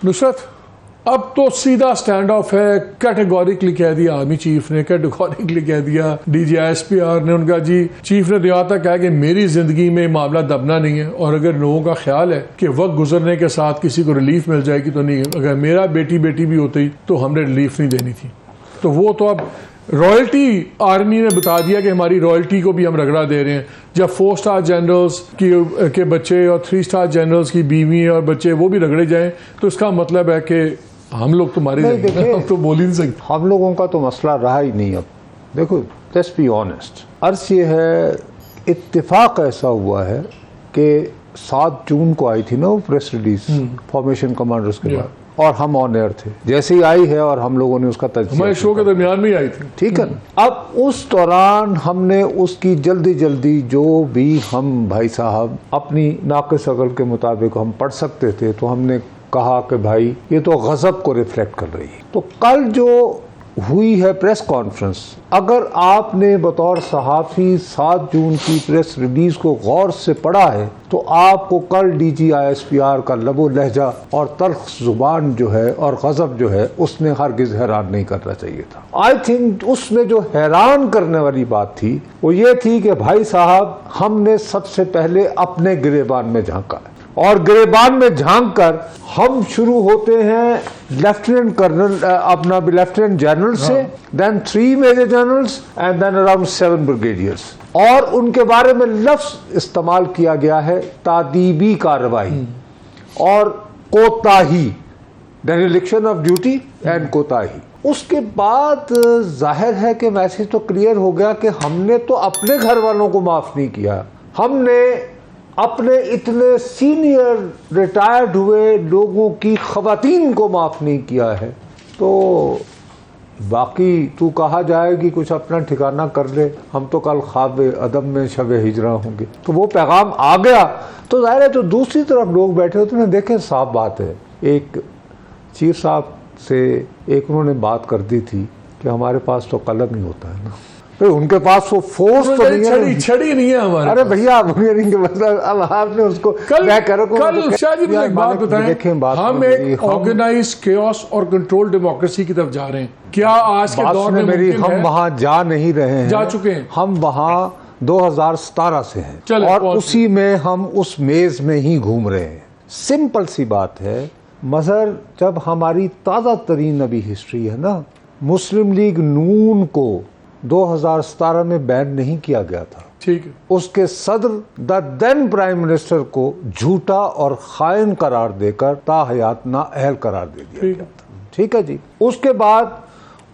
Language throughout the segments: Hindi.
नुसरत, अब तो सीधा स्टैंड ऑफ है, कैटेगोरिकली कह दिया आर्मी चीफ ने, कैटेगोरिकली कह दिया DGISPR ने, उनका जी चीफ ने तो यहाँ तक कहा कि मेरी जिंदगी में मामला दबना नहीं है, और अगर लोगों का ख्याल है कि वक्त गुजरने के साथ किसी को रिलीफ मिल जाएगी तो नहीं, अगर मेरा बेटी भी होती तो हमने रिलीफ नहीं देनी थी। तो वो तो अब रॉयल्टी आर्मी ने बता दिया कि हमारी रॉयल्टी को भी हम रगड़ा दे रहे हैं। जब 4 स्टार जनरल्स के बच्चे और 3 स्टार जनरल्स की बीवी और बच्चे वो भी रगड़े जाएं तो इसका मतलब है कि हम लोग तुम्हारे हम तो बोल ही नहीं सकते। हम लोगों का तो मसला रहा ही नहीं। अब देखो, लेट्स बी ऑनेस्ट, अर्ज ये है, इत्तेफाक ऐसा हुआ है कि 7 जून को आई थी ना वो प्रेस रिलीज फॉर्मेशन कमांडर्स के बाद, और हम ऑन एयर थे जैसे ही आई है, और हम लोगों ने उसका तज्जिया हमारे शो के दरमियान में ही आई थी, ठीक है। अब उस दौरान हमने उसकी जल्दी जो भी हम भाई साहब अपनी नाक़िस अक़ल के मुताबिक हम पढ़ सकते थे, तो हमने कहा कि भाई ये तो गज़ब को रिफ्लेक्ट कर रही है। तो कल जो हुई है प्रेस कॉन्फ्रेंस, अगर आपने बतौर सहाफ़ी 7 जून की प्रेस रिलीज को गौर से पढ़ा है, तो आपको कल DGISPR का लबो लहजा और तल्ख जुबान जो है और गज़ब जो है, उसने हरगिज़ हैरान नहीं करना चाहिए था। आई थिंक उसमें जो हैरान करने वाली बात थी वो ये थी कि भाई साहब, हमने सबसे पहले अपने गिरेबान में झांका, और गिरेबान में झांक कर हम शुरू होते हैं लेफ्टिनेंट कर्नल, अपना लेफ्टिनेंट जनरल से, then 3 major generals and then around 7 brigadiers, और उनके बारे में लफ्ज इस्तेमाल किया गया है तादीबी कार्रवाई और कोताही, डेरिलिक्शन ऑफ ड्यूटी एंड कोताही। उसके बाद जाहिर है कि मैसेज तो क्लियर हो गया कि हमने तो अपने घर वालों को माफ नहीं किया, हमने अपने इतने सीनियर रिटायर्ड हुए लोगों की खवातीन को माफ नहीं किया है। तो बाकी तू कहा जाएगी कुछ अपना ठिकाना कर ले, हम तो कल ख्वाब अदम में शब हिजरा होंगे, तो वो पैगाम आ गया। तो जाहिर है जो दूसरी तरफ लोग बैठे होते हैं, देखें साफ बात है, एक चीफ साहब से एक उन्होंने बात कर दी थी कि हमारे पास तो कलम ही होता है ना, उनके पास वो फोर्स तो नहीं है, छड़ी नहीं है हमारे। अरे भैया, अब आपने उसको कल एक बात बताएं, हम एक ऑर्गेनाइज केओस और कंट्रोल डेमोक्रेसी की तरफ जा रहे हैं। क्या आज के दौर में मेरी हम वहां जा नहीं रहे हैं, जा चुके हैं, हम वहां 2017 से हैं, और उसी में हम उस मेज में ही घूम रहे हैं। सिंपल सी बात है, मगर जब हमारी ताज़ा तरीन अभी हिस्ट्री है ना, मुस्लिम लीग नून को 2017 में बैन नहीं किया गया था, ठीक है, उसके सदर द देन प्राइम मिनिस्टर को झूठा और खाइन करार देकर ताहयात नाअहल करार दे दिया गया था, ठीक है जी। उसके बाद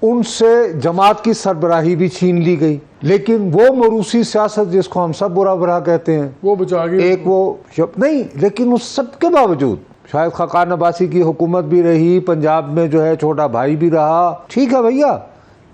उनसे जमात की सरबराही भी छीन ली गई, लेकिन वो मरूसी सियासत जिसको हम सब बुरा बुरा कहते हैं, वो बचा गई, एक वो नहीं, लेकिन उस सब के बावजूद शायद खाकान अब्बासी की हुकूमत भी रही, पंजाब में जो है छोटा भाई भी रहा, ठीक है भैया,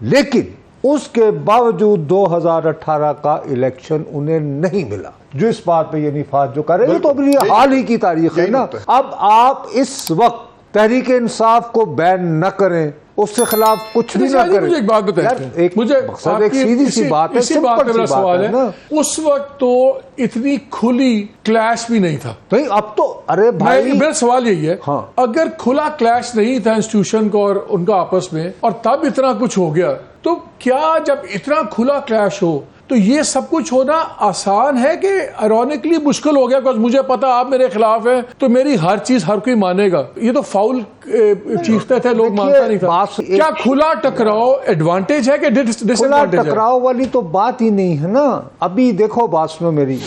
लेकिन उसके बावजूद 2018 का इलेक्शन उन्हें नहीं मिला। जो इस बात पे ये निफाज जो कर रहे हैं, तो अभी हाल ही की तारीख है ना। अब आप इस वक्त तहरीक इंसाफ को बैन न करें, उसके खिलाफ कुछ भी ना करें। मुझे एक बात बताइए, मुझे एक सीधी सी बात है, इसी बात पे मेरा सवाल है, उस वक्त तो इतनी खुली क्लैश भी नहीं था। नहीं, अब तो अरे भाई, मेरा सवाल यही है, हाँ, अगर खुला क्लैश नहीं था इंस्टीट्यूशन को और उनका आपस में, और तब इतना कुछ हो गया, तो क्या जब इतना खुला क्लैश हो तो ये सब कुछ होना आसान है कि आयरॉनिकली मुश्किल हो गया? बिकॉज मुझे पता आप मेरे खिलाफ हैं तो मेरी हर चीज हर कोई मानेगा, ये तो फाउल चीखते थे, लोग मानता नहीं था। क्या खुला टकराव एडवांटेज है कि डिसएडवांटेज है? टकराव वाली तो बात ही नहीं है ना। अभी देखो, बात सुनो मेरी,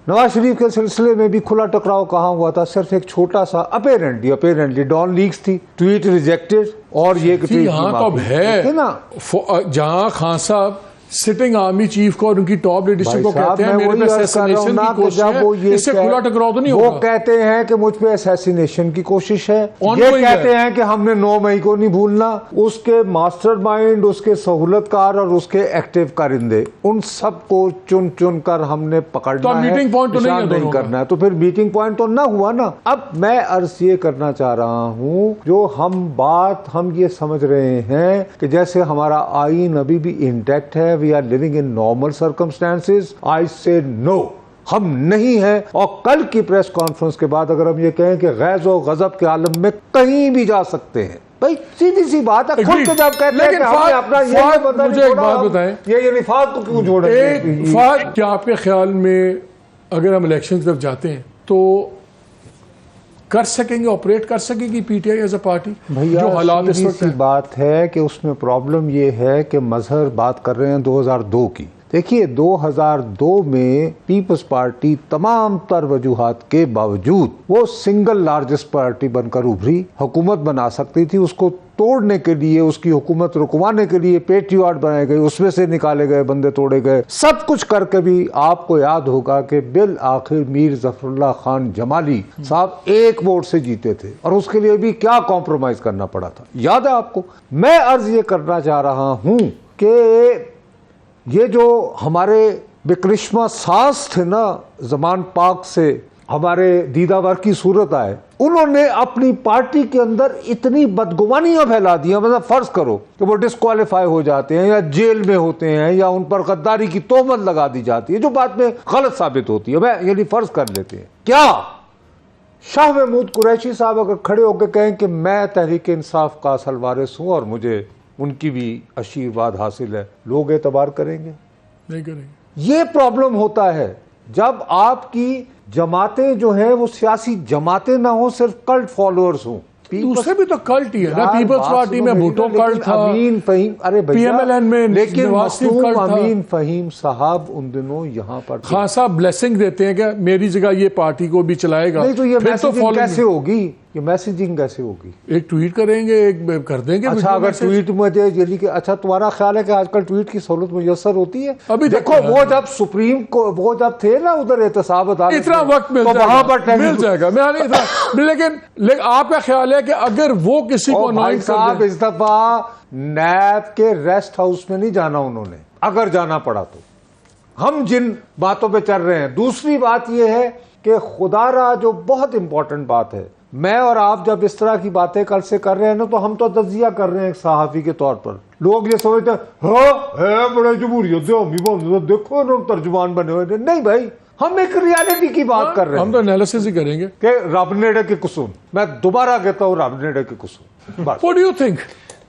नवाज शरीफ के सिलसिले में भी खुला टकराव कहाँ हुआ था? सिर्फ एक छोटा सा अपेरेंटली डॉन लीक्स थी, ट्वीट रिजेक्टेड, और ये यहाँ तो अब है ना, जहाँ खान साहब सिटिंग आर्मी चीफ को और उनकी टॉप लीडरशिप को कहते हैं मेरे पे असैसिनेशन की कोशिश है, इससे खुला टकराव तो नहीं होगा? वो कहते हैं कि मुझ पे असैसिनेशन की कोशिश है, ये कहते हैं कि हमने 9 मई को नहीं भूलना। उसके मास्टरमाइंड, उसके सहूलतकार और उसके एक्टिव कारिंदे, उन सबको चुन चुन कर हमने पकड़ना है, मीटिंग पॉइंट तो नहीं करना है, तो फिर मीटिंग पॉइंट तो ना हुआ ना। अब मैं अर्ज ये करना चाह रहा हूँ, जो हम ये समझ रहे हैं कि जैसे हमारा आईन अभी भी इंटैक्ट है, we are living in normal circumstances, I say no, हम नहीं हैं। और कल की प्रेस कॉन्फ्रेंस के बाद अगर हम ये कहें कि गैज़ और गज़ब के आलम में कहीं भी जा सकते हैं, भाई सीधी सी बात है, खुद के जब कहते हैं कि हमने अपना ये मुझे एक बात बताएं, ये निफाक को क्यों जोड़ेंगे? फाद, क्या आपके ख्याल में अगर हम इलेक्शन की तरफ जाते हैं तो कर सकेंगे, ऑपरेट कर सकेगी पीटीआई एज अ पार्टी? भैया जो हालात इस सीधी वक्त सी बात है कि उसमें प्रॉब्लम ये है कि मजहर बात कर रहे हैं 2002 की। देखिए 2002 में पीपल्स पार्टी तमाम तर वजूहात के बावजूद वो सिंगल लार्जेस्ट पार्टी बनकर उभरी, हुकूमत बना सकती थी। उसको तोड़ने के लिए, उसकी हुकूमत रुकवाने के लिए पेट्रियट बनाए गए, उसमें से निकाले गए बंदे, तोड़े गए, सब कुछ करके भी आपको याद होगा कि बिल आखिर मीर जफरुल्लाह खान जमाली साहब 1 वोट से जीते थे और उसके लिए भी क्या कॉम्प्रोमाइज करना पड़ा था, याद है आपको? मैं अर्ज ये करना चाह रहा हूं कि ये जो हमारे बेकरिश्मा सांस थे ना जमान पाक से हमारे दीदावर की सूरत आए, उन्होंने अपनी पार्टी के अंदर इतनी बदगुमानियां फैला दी। मतलब फर्ज करो कि वो डिस्क्वालीफाई हो जाते हैं या जेल में होते हैं या उन पर गद्दारी की तोहमत लगा दी जाती है जो बाद में गलत साबित होती है। मैं यानी फर्ज कर लेते हैं, क्या शाह महमूद कुरैशी साहब अगर खड़े होकर कहें कि मैं तहरीक इंसाफ का असल वारिस हूं और मुझे उनकी भी आशीर्वाद हासिल है, लोग एतबार करेंगे? नहीं करेंगे। ये प्रॉब्लम होता है जब आपकी जमातें जो है वो सियासी जमातें ना हो, सिर्फ कल्ट फॉलोअर्स हो। दूसरे भी तो कल्ट ही है ना, पीपल्स पार्टी में भुट्टो कल्ट था, अमीन फहीम, अरे पीएमएलएन में लेकिन नवाज़ कल्ट था। अमीन फहीम साहब उन दिनों यहाँ पर खान साहब ब्लेसिंग देते हैं क्या मेरी जगह ये पार्टी को भी चलाएगा? नहीं तो ये फिर मैसेजिंग कैसे होगी? ये मैसेजिंग कैसे होगी? एक ट्वीट करेंगे, एक कर देंगे। अच्छा अगर ट्वीट मुझे यानी कि अच्छा तुम्हारा ख्याल है कि आजकल ट्वीट की सहूलत मुयसर होती है? अभी देखो वो जब सुप्रीम को वो जब थे ना उधर एहतसाब अदालत इतना वक्त मिल तो वहां पर मिल जाएगा। मैं नहीं था लेकिन आपका ख्याल है कि अगर वो किसी को भाई साहब इस दफा नैब के रेस्ट हाउस में नहीं जाना उन्होंने, अगर जाना पड़ा तो। हम जिन बातों पे चल रहे हैं, दूसरी बात यह है कि खुदारा जो बहुत इंपॉर्टेंट बात है, मैं और आप जब इस तरह की बातें कल से कर रहे हैं ना तो हम तो तजिया कर रहे हैं एक सहाफी के तौर पर। लोग ये समझते हैं है बड़े जमहूरियत देखो ना तर्जुमान बने हुए। नहीं भाई, हम एक रियलिटी की बात कर रहे हैं। हम तो एनालिसिस ही करेंगे कि रब नेड़े के कुसुम, मैं दोबारा कहता हूँ रब नेड़े के कुसुम। What do you think?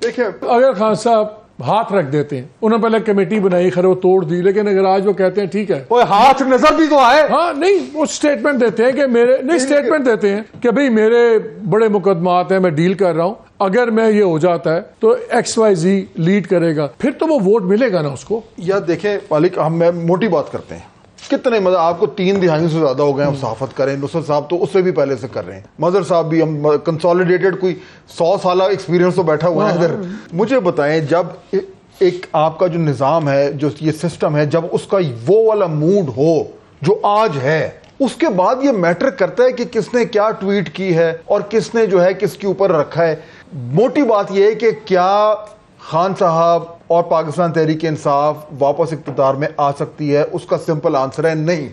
देखिए अगर खान साहब हाथ रख देते हैं, उन्होंने पहले कमेटी बनाई, खैर वो तोड़ दी, लेकिन अगर आज वो कहते हैं ठीक है, कोई हाथ नजर भी तो आए। हाँ नहीं, वो स्टेटमेंट देते हैं कि मेरे नहीं, स्टेटमेंट देते हैं कि भाई मेरे बड़े मुकदमात हैं, मैं डील कर रहा हूं, अगर मैं ये हो जाता है तो XYZ लीड करेगा, फिर तो वो वोट मिलेगा ना उसको। या देखें मालिक, हम मोटी बात करते हैं, कितने मतलब आपको 3 दिहाइयों से ज्यादा हो गए हम सहाफत करें। नुसरत साहब तो उससे भी पहले से कर रहे हैं, मजहर साहब भी, हम कंसोलिडेटेड कोई 100 साल एक्सपीरियंस तो बैठा हुआ है इधर। मुझे बताएं, जब एक आपका जो निज़ाम है, जो ये सिस्टम है, जब उसका वो वाला मूड हो जो आज है, उसके बाद ये मैटर करता है कि किसने क्या ट्वीट की है और किसने जो है किसके ऊपर रखा है। मोटी बात यह है कि क्या खान साहब और पाकिस्तान तहरीक इंसाफ वापस इक़्तिदार में आ सकती है? उसका सिंपल आंसर है नहीं।